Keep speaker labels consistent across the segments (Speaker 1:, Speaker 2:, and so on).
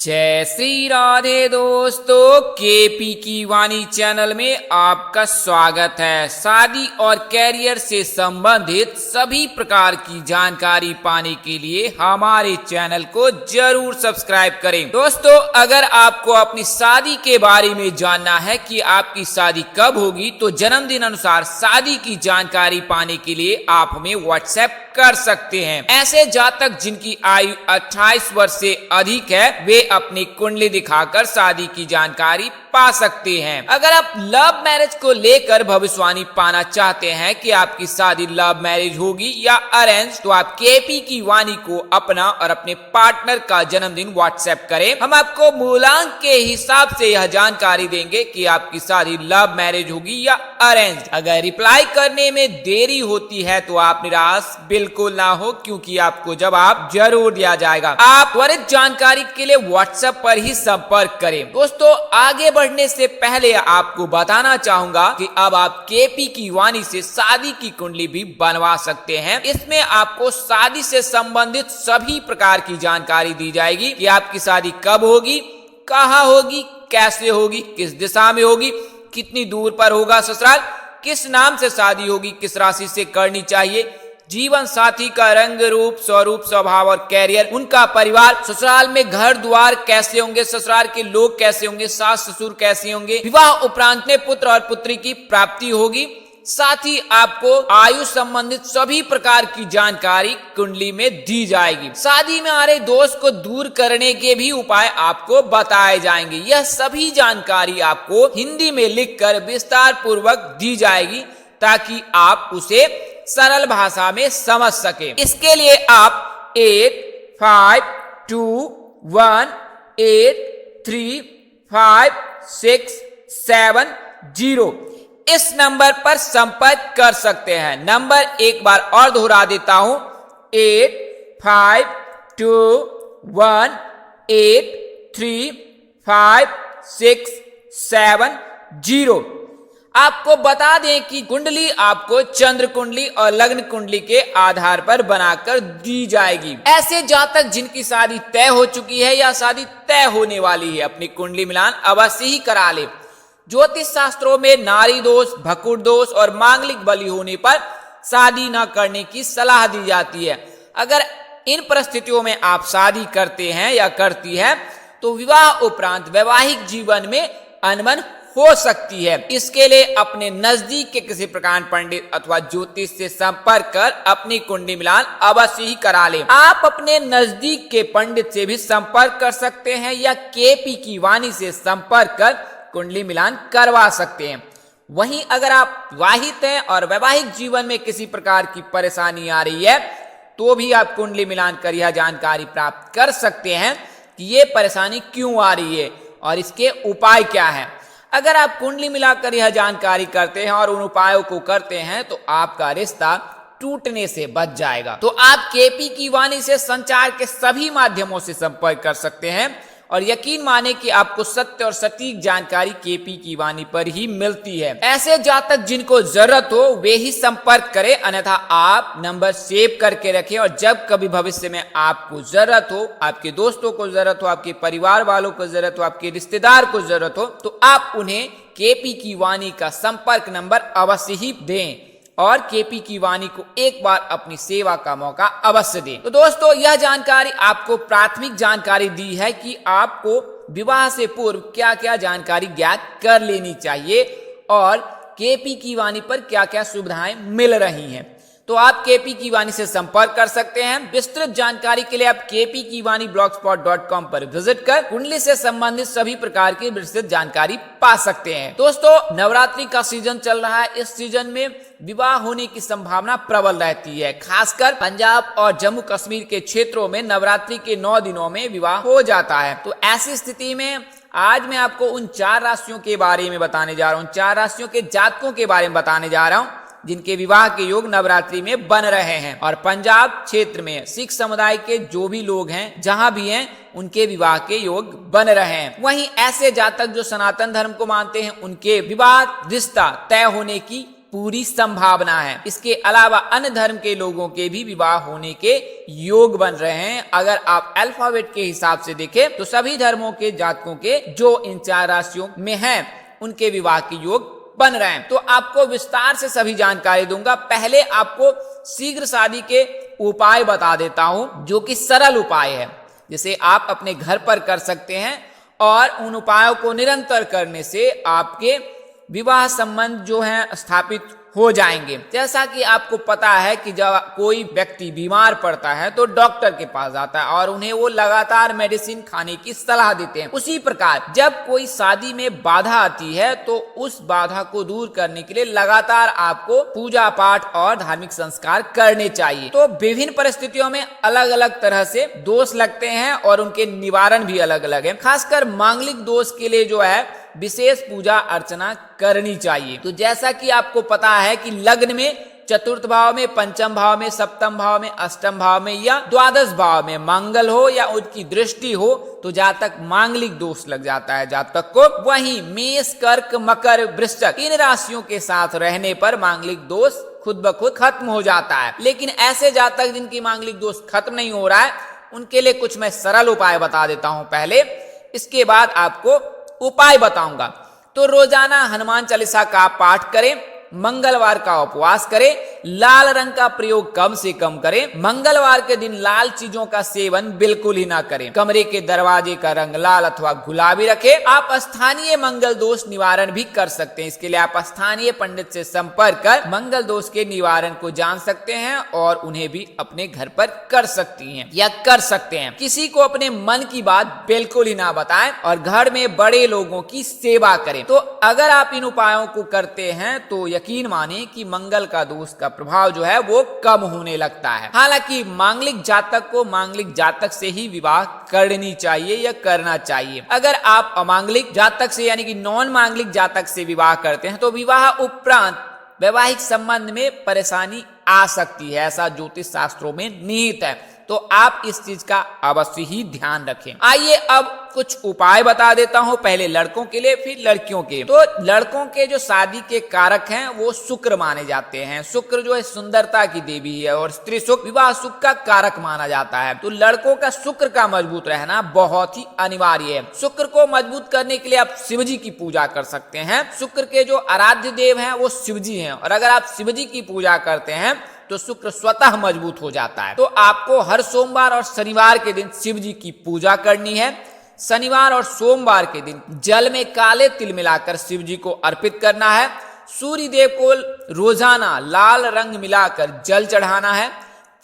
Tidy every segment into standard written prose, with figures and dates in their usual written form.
Speaker 1: जय श्री राधे दोस्तों, केपी की वाणी चैनल में आपका स्वागत है। शादी और कैरियर से संबंधित सभी प्रकार की जानकारी पाने के लिए हमारे चैनल को जरूर सब्सक्राइब करें। दोस्तों, अगर आपको अपनी शादी के बारे में जानना है कि आपकी शादी कब होगी, तो जन्मदिन अनुसार शादी की जानकारी पाने के लिए आप हमें व्हाट्सएप कर सकते हैं। ऐसे जातक जिनकी आयु 28 वर्ष से अधिक है, वे अपनी कुंडली दिखाकर शादी की जानकारी पा सकते हैं। अगर आप लव मैरिज को लेकर भविष्यवाणी पाना चाहते हैं कि आपकी शादी लव मैरिज होगी या अरेंज, तो आप केपी की वाणी को अपना और अपने पार्टनर का जन्मदिन व्हाट्सएप करें। हम आपको मूलांक के हिसाब से यह जानकारी देंगे कि आपकी शादी लव मैरिज होगी या अरेंज। अगर रिप्लाई करने में देरी होती है तो आप निराश बिल्कुल ना हो, क्योंकि आपको जवाब जरूर दिया जाएगा। आप त्वरित जानकारी के लिए व्हाट्सएप पर ही संपर्क करें। दोस्तों, आगे बढ़ने से पहले आपको बताना चाहूंगा कि अब आप केपी की वाणी से शादी की कुंडली भी बनवा सकते हैं। इसमें आपको शादी से संबंधित सभी प्रकार की जानकारी दी जाएगी कि आपकी शादी कब होगी, कहाँ होगी, कैसे होगी, किस दिशा में होगी, कितनी दूर पर होगा ससुराल, किस नाम से शादी होगी, किस राशि से करनी चाहिए, जीवन साथी का रंग रूप, स्वरूप, स्वभाव और कैरियर, उनका परिवार, ससुराल में घर द्वार कैसे होंगे, ससुराल के लोग कैसे होंगे, सास ससुर कैसे होंगे, विवाह उपरांत में पुत्र और पुत्री की प्राप्ति होगी। साथ ही आपको आयु संबंधित सभी प्रकार की जानकारी कुंडली में दी जाएगी। शादी में आ रहे दोष को दूर करने के भी उपाय आपको बताए जाएंगे। यह सभी जानकारी आपको हिंदी में लिखकर विस्तार पूर्वक दी जाएगी ताकि आप उसे सरल भाषा में समझ सके। इसके लिए आप 8521835670 इस नंबर पर संपर्क कर सकते हैं। नंबर एक बार और दोहरा देता हूं, 8521835670। आपको बता दें कि कुंडली आपको चंद्र कुंडली और लग्न कुंडली के आधार पर बनाकर दी जाएगी। ऐसे जातक जिनकी शादी तय हो चुकी है या शादी तय होने वाली है, अपनी कुंडली मिलान अवश्य ही करा ले। ज्योतिष शास्त्रों में नारी दोष, भकुर दोष और मांगलिक बलि होने पर शादी न करने की सलाह दी जाती है। अगर इन परिस्थितियों में आप शादी करते हैं या करती है, तो विवाह उपरांत वैवाहिक जीवन में अनबन हो सकती है। इसके लिए अपने नजदीक के किसी प्रकार पंडित अथवा ज्योतिष से संपर्क कर अपनी कुंडली मिलान अवश्य ही करा लें। आप अपने नजदीक के पंडित से भी संपर्क कर सकते हैं या केपी की वाणी से संपर्क कर कुंडली मिलान करवा सकते हैं। वहीं अगर आप विवाहित हैं और वैवाहिक जीवन में किसी प्रकार की परेशानी आ रही है, तो भी आप कुंडली मिलान कर यह जानकारी प्राप्त कर सकते हैं कि ये परेशानी क्यों आ रही है और इसके उपाय क्या है। अगर आप कुंडली मिलाकर यह जानकारी करते हैं और उन उपायों को करते हैं, तो आपका रिश्ता टूटने से बच जाएगा। तो आप केपी की वाणी से संचार के सभी माध्यमों से संपर्क कर सकते हैं और यकीन माने कि आपको सत्य और सटीक जानकारी केपी की वाणी पर ही मिलती है। ऐसे जातक जिनको जरूरत हो वे ही संपर्क करें, अन्यथा आप नंबर सेव करके रखें और जब कभी भविष्य में आपको जरूरत हो, आपके दोस्तों को जरूरत हो, आपके परिवार वालों को जरूरत हो, आपके रिश्तेदार को जरूरत हो, तो आप उन्हें केपी की वाणी का संपर्क नंबर अवश्य ही दें और केपी की वाणी को एक बार अपनी सेवा का मौका अवश्य दें। तो दोस्तों, यह जानकारी आपको प्राथमिक जानकारी दी है कि आपको विवाह से पूर्व क्या क्या जानकारी ज्ञात कर लेनी चाहिए और केपी की वाणी पर क्या क्या सुविधाएं मिल रही हैं। तो आप केपी की वाणी से संपर्क कर सकते हैं। विस्तृत जानकारी के लिए आप केपी की वाणी blogspot.com पर विजिट कर कुंडली से संबंधित सभी प्रकार की विस्तृत जानकारी पा सकते हैं। दोस्तों, नवरात्रि का सीजन चल रहा है। इस सीजन में विवाह होने की संभावना प्रबल रहती है। खासकर पंजाब और जम्मू कश्मीर के क्षेत्रों में नवरात्रि के 9 दिनों में विवाह हो जाता है। तो ऐसी स्थिति में आज मैं आपको उन 4 राशियों के बारे में बताने जा रहा हूँ, 4 राशियों के जातकों के बारे में बताने जा रहा हूँ जिनके विवाह के योग नवरात्रि में बन रहे हैं। और पंजाब क्षेत्र में सिख समुदाय के जो भी लोग हैं, जहां भी हैं, उनके विवाह के योग बन रहे हैं। वहीं ऐसे जातक जो सनातन धर्म को मानते हैं, उनके विवाह रिश्ता तय होने की पूरी संभावना है। इसके अलावा अन्य धर्म के लोगों के भी विवाह होने के योग बन रहे हैं। अगर आप अल्फाबेट के हिसाब से देखें तो सभी धर्मों के जातकों के जो इन 4 राशियों में हैं उनके विवाह के योग बन रहे हैं। तो आपको विस्तार से सभी जानकारी दूंगा। पहले आपको शीघ्र शादी के उपाय बता देता हूं, जो कि सरल उपाय है, जिसे आप अपने घर पर कर सकते हैं और उन उपायों को निरंतर करने से आपके विवाह संबंध जो है स्थापित हो जाएंगे। जैसा कि आपको पता है कि जब कोई व्यक्ति बीमार पड़ता है तो डॉक्टर के पास जाता है और उन्हें वो लगातार मेडिसिन खाने की सलाह देते हैं। उसी प्रकार जब कोई शादी में बाधा आती है तो उस बाधा को दूर करने के लिए लगातार आपको पूजा पाठ और धार्मिक संस्कार करने चाहिए। तो विभिन्न परिस्थितियों में अलग अलग तरह से दोष लगते हैं और उनके निवारण भी अलग अलग है। खासकर मांगलिक दोष के लिए जो है विशेष पूजा अर्चना करनी चाहिए। तो जैसा कि आपको पता है कि लग्न में चतुर्थ भाव में, पंचम भाव में, सप्तम भाव में, अष्टम भाव में या द्वादश भाव में मंगल हो या उनकी दृष्टि हो तो जातक मांगलिक दोष लग जाता है जातक को। वहीं मेष, कर्क, मकर, वृश्चिक इन राशियों के साथ रहने पर मांगलिक दोष खुद ब खुद खत्म हो जाता है। लेकिन ऐसे जातक जिनकी मांगलिक दोष खत्म नहीं हो रहा है उनके लिए कुछ मैं सरल उपाय बता देता हूं पहले, इसके बाद आपको उपाय बताऊंगा। तो रोजाना हनुमान चालीसा का पाठ करें, मंगलवार का उपवास करें, लाल रंग का प्रयोग कम से कम करें। मंगलवार के दिन लाल चीजों का सेवन बिल्कुल ही ना करें। कमरे के दरवाजे का रंग लाल अथवा गुलाबी रखें। आप स्थानीय मंगल दोष निवारण भी कर सकते हैं। इसके लिए आप स्थानीय पंडित से संपर्क कर मंगल दोष के निवारण को जान सकते हैं और उन्हें भी अपने घर पर कर सकती हैं या कर सकते हैं। किसी को अपने मन की बात बिल्कुल ही ना बताएं और घर में बड़े लोगों की सेवा करें। तो अगर आप इन उपायों को करते हैं तो यकीन माने कि मंगल का दोष का प्रभाव जो है वो कम होने लगता है। हालांकि मांगलिक जातक को मांगलिक जातक से ही विवाह करनी चाहिए या करना चाहिए। अगर आप अमांगलिक जातक से यानी कि नॉन मांगलिक जातक से विवाह करते हैं तो विवाह उपरांत वैवाहिक संबंध में परेशानी आ सकती है, ऐसा ज्योतिष शास्त्रों में निहित है। तो आप इस चीज का अवश्य ही ध्यान रखें। आइए अब कुछ उपाय बता देता हूं, पहले लड़कों के लिए फिर लड़कियों के लिए। तो लड़कों के जो शादी के कारक हैं वो शुक्र माने जाते हैं। शुक्र जो है सुंदरता की देवी है और स्त्री सुख, विवाह सुख का कारक माना जाता है। तो लड़कों का शुक्र का मजबूत रहना बहुत ही अनिवार्य है। शुक्र को मजबूत करने के लिए आप शिव जी की पूजा कर सकते हैं। शुक्र के जो आराध्य देव हैं वो शिव जी हैं और अगर आप शिव जी की पूजा करते हैं तो शुक्र स्वतः मजबूत हो जाता है। तो आपको हर सोमवार और शनिवार के दिन शिव जी की पूजा करनी है। शनिवार और सोमवार के दिन जल में काले तिल मिलाकर शिव जी को अर्पित करना है। सूर्य देव को रोजाना लाल रंग मिलाकर जल चढ़ाना है।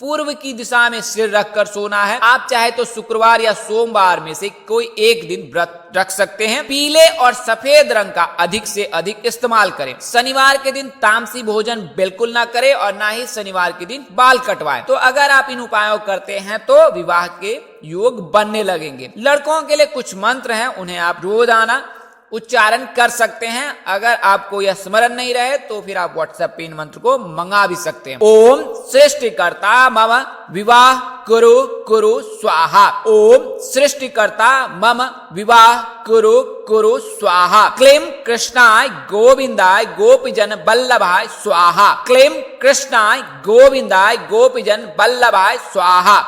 Speaker 1: पूर्व की दिशा में सिर रखकर सोना है। आप चाहे तो शुक्रवार या सोमवार में से कोई एक दिन व्रत रख सकते हैं। पीले और सफेद रंग का अधिक से अधिक इस्तेमाल करें। शनिवार के दिन तामसी भोजन बिल्कुल ना करें और ना ही शनिवार के दिन बाल कटवाएं। तो अगर आप इन उपायों करते हैं तो विवाह के योग बनने लगेंगे। लड़कों के लिए कुछ मंत्र हैं, उन्हें आप रोजाना उच्चारण कर सकते हैं। अगर आपको यह स्मरण नहीं रहे तो फिर आप व्हाट्सएप पे इन मंत्र को मंगा भी सकते हैं। ओम सृष्टिकर्ता मम विवाह कुरु कुरु स्वाहा। ओम सृष्टिकर्ता मम विवाह कुरु कुरु स्वाहा। क्लीं कृष्णाय गोविंदाय गोपीजन वल्लभाय स्वाहा। क्लीं कृष्णाय गोविंदाय गोपीजन वल्लभाय स्वाहा।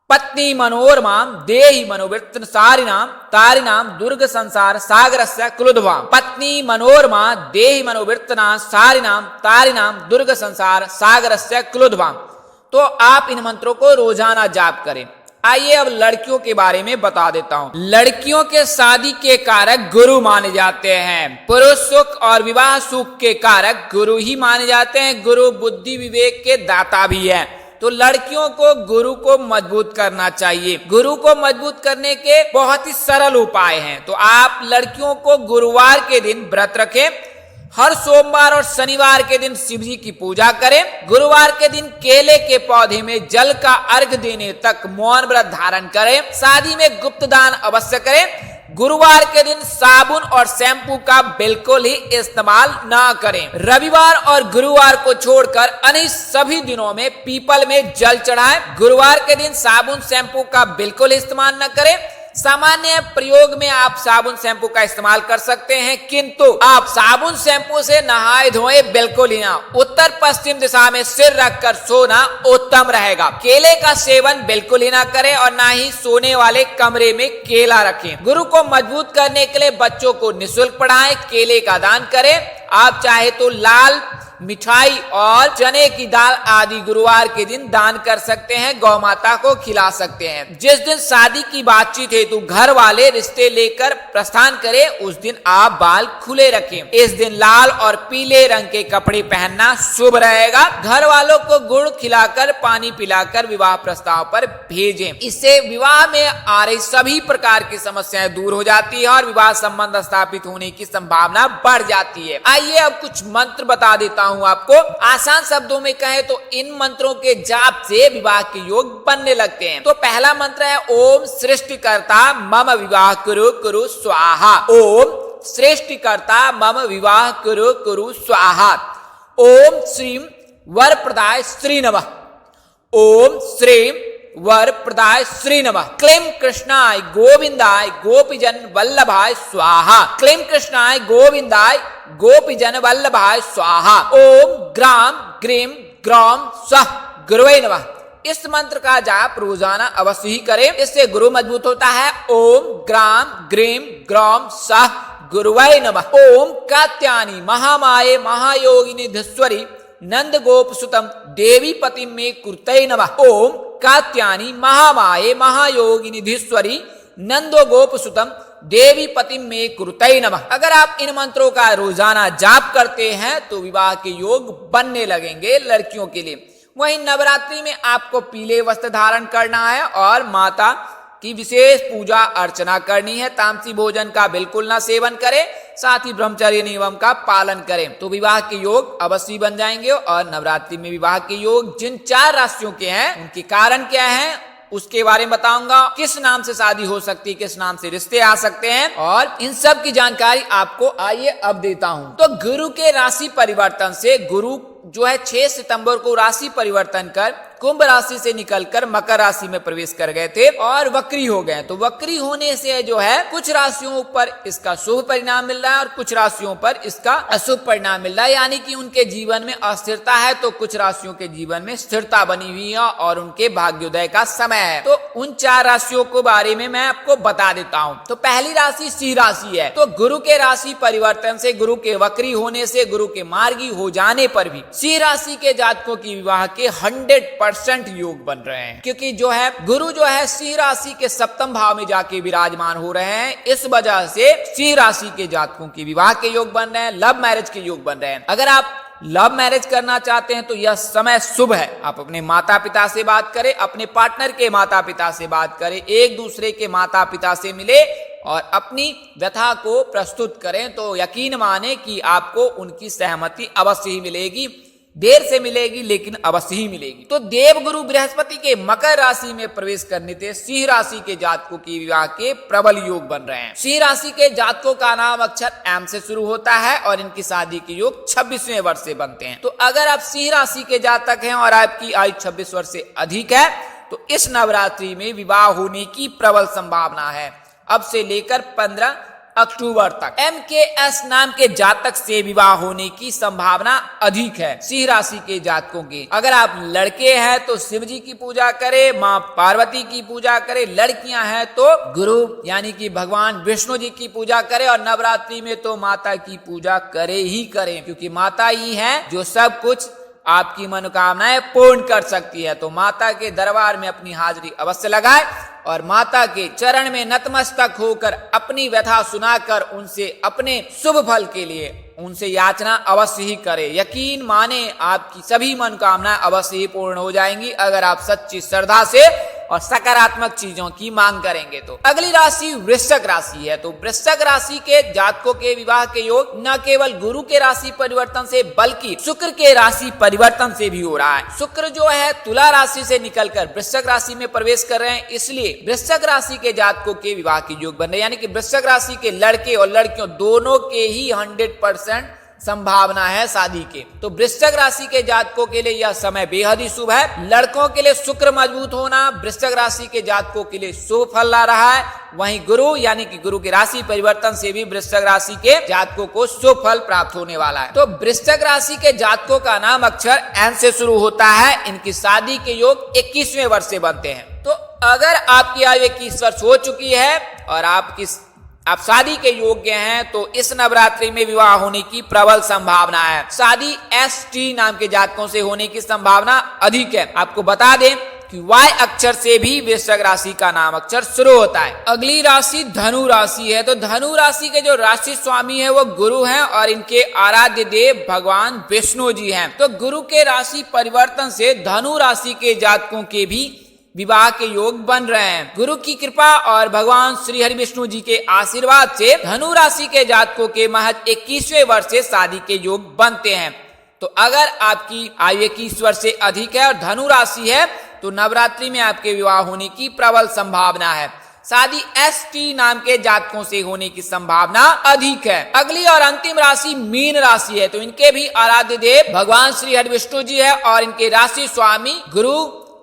Speaker 1: पत्नी मनोरमां देहि मनोवृत्त सारिणां तारिणां दुर्ग संसार सागरस्य क्लुध्वां। पत्नी मनोरमा देहि मनोवृत्तना सारिणां तारिणां दुर्ग संसार सागरस्य क्लुध्वां। तो आप इन मंत्रों को रोजाना जाप करें। आइए अब लड़कियों के बारे में बता देता हूँ। लड़कियों के शादी के कारक गुरु माने जाते हैं। पुरुष सुख और विवाह सुख के कारक गुरु ही माने जाते हैं। गुरु बुद्धि विवेक के दाता भी है। तो लड़कियों को गुरु को मजबूत करना चाहिए। गुरु को मजबूत करने के बहुत ही सरल उपाय हैं। तो आप लड़कियों को गुरुवार के दिन व्रत रखें। हर सोमवार और शनिवार के दिन शिव जी की पूजा करें। गुरुवार के दिन केले के पौधे में जल का अर्घ देने तक मौन व्रत धारण करें। शादी में गुप्त दान अवश्य करें। गुरुवार के दिन साबुन और शैम्पू का बिल्कुल ही इस्तेमाल ना करें। रविवार और गुरुवार को छोड़कर अन्य सभी दिनों में पीपल में जल चढ़ाएं। गुरुवार के दिन साबुन शैम्पू का बिल्कुल इस्तेमाल न करें। सामान्य प्रयोग में आप साबुन शैम्पू का इस्तेमाल कर सकते हैं, किंतु आप साबुन शैम्पू से नहाए धोए बिल्कुल ही ना। उत्तर पश्चिम दिशा में सिर रखकर सोना उत्तम रहेगा। केले का सेवन बिल्कुल ही ना करें और ना ही सोने वाले कमरे में केला रखें। गुरु को मजबूत करने के लिए बच्चों को निःशुल्क पढ़ाएं, केले का दान करें। आप चाहे तो लाल मिठाई और चने की दाल आदि गुरुवार के दिन दान कर सकते हैं, गौ माता को खिला सकते हैं। जिस दिन शादी की बातचीत हेतु घर वाले रिश्ते लेकर प्रस्थान करें, उस दिन आप बाल खुले रखें। इस दिन लाल और पीले रंग के कपड़े पहनना शुभ रहेगा। घर वालों को गुड़ खिलाकर पानी पिलाकर विवाह प्रस्ताव पर भेजें। इससे विवाह में आ रही सभी प्रकार की समस्याएं दूर हो जाती है और विवाह संबंध स्थापित होने की संभावना बढ़ जाती है। आइए अब कुछ मंत्र बता देता हूं आपको। आसान शब्दों में कहें तो इन मंत्रों के जाप से विवाह के योग बनने लगते हैं। तो पहला मंत्र है ओम सृष्टिकर्ता मम विवाह कुरु कुरु स्वाहा। ओम सृष्टिकर्ता मम विवाह कुरु कुरु स्वाहा। ओम श्रीम वर प्रदाय श्री नमः। ओम श्रीम वर प्रदाय श्री नमः। क्लीं कृष्णाय गोविंदाय गोपीजन वल्लभाय स्वाहा। क्लीं कृष्णाय गोविंदाय गोपीजन वल्लभाय स्वाहा। ओम ग्राम ग्रीम ग्राम स्वः गुरुवे नमः। इस मंत्र का जाप रोजाना अवश्य ही करें, इससे गुरु मजबूत होता है। ओम ग्राम ग्रीम ग्राम स्वः गुरुवे नमः। ओम कात्यायनी महामाये महायोगिनी धीश्वरी नंद गोप सुतम देवी पतिम में कुर्ते नमः। ओम कात्यायनी महामाये महायोगिनी धीश्वरी नंदो गोप सुतम देवी पतिम में कुरुते नमः। अगर आप इन मंत्रों का रोजाना जाप करते हैं तो विवाह के योग बनने लगेंगे लड़कियों के लिए। वहीं नवरात्रि में आपको पीले वस्त्र धारण करना है और माता की विशेष पूजा अर्चना करनी है। तामसी भोजन का बिल्कुल ना सेवन करें, साथ ही ब्रह्मचर्य नियम का पालन करें तो विवाह के योग अवश्य बन जाएंगे। और नवरात्रि में विवाह के योग जिन 4 राशियों के हैं उनके कारण क्या है उसके बारे में बताऊंगा। किस नाम से शादी हो सकती है, किस नाम से रिश्ते आ सकते हैं और इन सब की जानकारी आपको आइए अब देता हूं। तो गुरु के राशि परिवर्तन से गुरु जो है 6 सितंबर को राशि परिवर्तन कर कुंभ राशि से निकलकर मकर राशि में प्रवेश कर गए थे और वक्री हो गए। तो वक्री होने से जो है कुछ राशियों पर इसका शुभ परिणाम मिल रहा है और कुछ राशियों पर इसका अशुभ परिणाम मिल रहा है, यानी कि उनके जीवन में अस्थिरता है तो कुछ राशियों के जीवन में स्थिरता बनी हुई है और उनके भाग्योदय का समय है। तो उन 4 राशियों के बारे में मैं आपको बता देता हूँ। तो पहली राशि सिंह राशि है। तो गुरु के राशि परिवर्तन से, गुरु के वक्री होने से, गुरु के मार्गी हो जाने पर भी सिंह राशि के जातकों की विवाह के 100% योग बन रहे हैं, क्योंकि जो है गुरु जो है सिंह राशि के 7वें भाव में जाके विराजमान हो रहे हैं। इस वजह से सिंह राशि के जातकों की विवाह के योग बन रहे हैं, लव मैरिज के योग बन रहे हैं। अगर आप लव मैरिज करना चाहते हैं तो यह समय शुभ है। आप अपने माता पिता से बात करें, अपने पार्टनर के माता पिता से बात करें, एक दूसरे के माता पिता से मिले और अपनी व्यथा को प्रस्तुत करें तो यकीन माने कि आपको उनकी सहमति अवश्य ही मिलेगी। देर से मिलेगी लेकिन अवश्य ही मिलेगी। तो देवगुरु बृहस्पति के मकर राशि में प्रवेश करने से सिंह राशि के जातकों की विवाह के प्रबल योग बन रहे हैं। सिंह राशि के जातकों का नाम अक्षर एम से शुरू होता है और इनकी शादी के योग 26वें वर्ष से बनते हैं। तो अगर आप सिंह राशि के जातक हैं और आपकी आयु 26 वर्ष से अधिक है तो इस नवरात्रि में विवाह होने की प्रबल संभावना है। अब से लेकर 15 अक्टूबर तक MKS नाम के जातक से विवाह होने की संभावना अधिक है सिंह राशि के जातकों की। अगर आप लड़के हैं तो शिव जी की पूजा करें, माँ पार्वती की पूजा करें। लड़कियां हैं तो गुरु यानी कि भगवान विष्णु जी की पूजा करें और नवरात्रि में तो माता की पूजा करे ही करें, क्योंकि माता ही है जो सब कुछ आपकी मनोकामनाएं पूर्ण कर सकती है। तो माता के दरबार में अपनी हाजिरी अवश्य लगाए और माता के चरण में नतमस्तक होकर अपनी व्यथा सुनाकर उनसे अपने शुभ फल के लिए उनसे याचना अवश्य ही करे। यकीन माने आपकी सभी मनोकामनाएं अवश्य ही पूर्ण हो जाएंगी अगर आप सच्ची श्रद्धा से और सकारात्मक चीजों की मांग करेंगे। तो अगली राशि वृश्चिक राशि है। तो वृश्चिक राशि के जातकों के विवाह के योग न केवल गुरु के राशि परिवर्तन से बल्कि शुक्र के राशि परिवर्तन से भी हो रहा है। शुक्र जो है तुला राशि से निकलकर वृश्चिक राशि में प्रवेश कर रहे हैं, इसलिए वृश्चिक राशि के जातकों के विवाह के योग बन रहे हैं। यानी कि वृश्चिक राशि के लड़के और लड़कियों दोनों के ही 100% संभावना है शादी के। तो वृश्चिक राशि के जातकों के लिए यह समय बेहद ही शुभ है। लड़कों के लिए शुक्र मजबूत होना वृश्चिक राशि के जातकों के लिए शुभ फल ला रहा है। वहीं गुरु यानी कि गुरु की राशि परिवर्तन से भी वृश्चिक राशि के जातकों को शुभ फल प्राप्त होने वाला है। तो वृश्चिक राशि के जातकों का नाम अक्षर एन से शुरू होता है। इनकी शादी के योग 21वें वर्ष से बनते हैं। तो अगर आपकी आयु 21 वर्ष हो चुकी है और आप शादी के योग्य हैं तो इस नवरात्रि में विवाह होने की प्रबल संभावना है। शादी ST नाम के जातकों से होने की संभावना अधिक है। आपको बता दें कि Y अक्षर से भी वृश्चिक राशि का नाम अक्षर शुरू होता है। अगली राशि धनु राशि है। तो धनु राशि के जो राशि स्वामी है वो गुरु हैं और इनके आराध्य देव भगवान विष्णु जी हैं। तो गुरु के राशि परिवर्तन से धनु राशि के जातकों के भी विवाह के योग बन रहे हैं। गुरु की कृपा और भगवान श्री हरि विष्णु जी के आशीर्वाद से धनु राशि के जातकों के महज 21वें वर्ष से शादी के योग बनते हैं। तो अगर आपकी आयु 21 वर्ष से अधिक है और धनु राशि है तो नवरात्रि में आपके विवाह होने की प्रबल संभावना है। शादी ST नाम के जातकों से होने की संभावना अधिक है। अगली और अंतिम राशि मीन राशि है। तो इनके भी आराध्य देव भगवान श्री हरि विष्णु जी है और इनके राशि स्वामी गुरु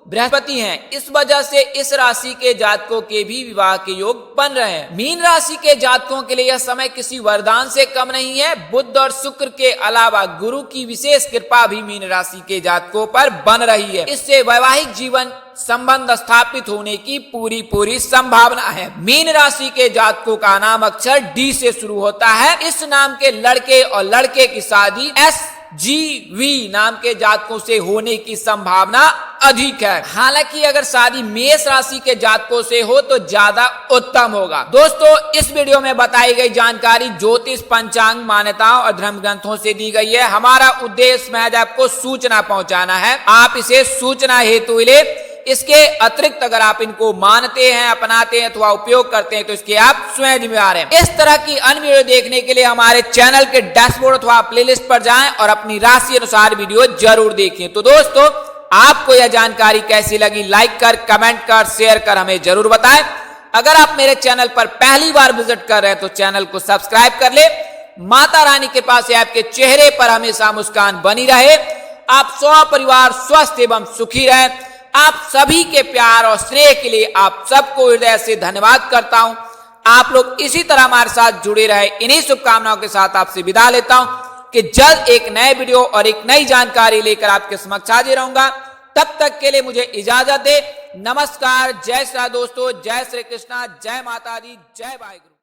Speaker 1: बृहस्पति हैं। इस वजह से इस राशि के जातकों के भी विवाह के योग बन रहे हैं। मीन राशि के जातकों के लिए यह समय किसी वरदान से कम नहीं है। बुध और शुक्र के अलावा गुरु की विशेष कृपा भी मीन राशि के जातकों पर बन रही है। इससे वैवाहिक जीवन संबंध स्थापित होने की पूरी संभावना है। मीन राशि के जातकों का नाम अक्षर D से शुरू होता है। इस नाम के लड़के और लड़के की शादी SGV नाम के जातकों से होने की संभावना अधिक है। हालांकि अगर शादी मेष राशि के जातकों से हो तो ज्यादा उत्तम होगा। दोस्तों, इस वीडियो में बताई गई जानकारी ज्योतिष, पंचांग, मान्यताओं और धर्म ग्रंथों से दी गई है। हमारा उद्देश्य महज आपको सूचना पहुंचाना है। आप इसे सूचना हेतु ले। इसके अतिरिक्त अगर आप इनको मानते हैं, अपनाते हैं अथवा उपयोग करते हैं तो इसके आप स्वयं जिम्मेदार हैं। इस तरह की अन्य वीडियो देखने के लिए हमारे चैनल के डैशबोर्ड अथवा प्लेलिस्ट पर जाएं और अपनी राशि अनुसार वीडियो जरूर देखें। तो दोस्तों, आपको यह जानकारी कैसी लगी लाइक कर, कमेंट कर, शेयर कर हमें जरूर बताएं। अगर आप मेरे चैनल पर पहली बार विजिट कर रहे हैं तो चैनल को सब्सक्राइब कर ले। माता रानी के पास आपके चेहरे पर हमेशा मुस्कान बनी रहे। आप सपरिवार स्वस्थ एवं सुखी रहे। आप सभी के प्यार और स्नेह के लिए आप सबको हृदय से धन्यवाद करता हूं। आप लोग इसी तरह हमारे साथ जुड़े रहे। इन्हीं शुभकामनाओं के साथ आपसे विदा लेता हूं कि जल्द एक नए वीडियो और एक नई जानकारी लेकर आपके समक्ष हाजिर रहूंगा। तब तक के लिए मुझे इजाजत दे। नमस्कार, जय श्री राम दोस्तों, जय श्री कृष्णा, जय माता दी, जय वाहिगुरु।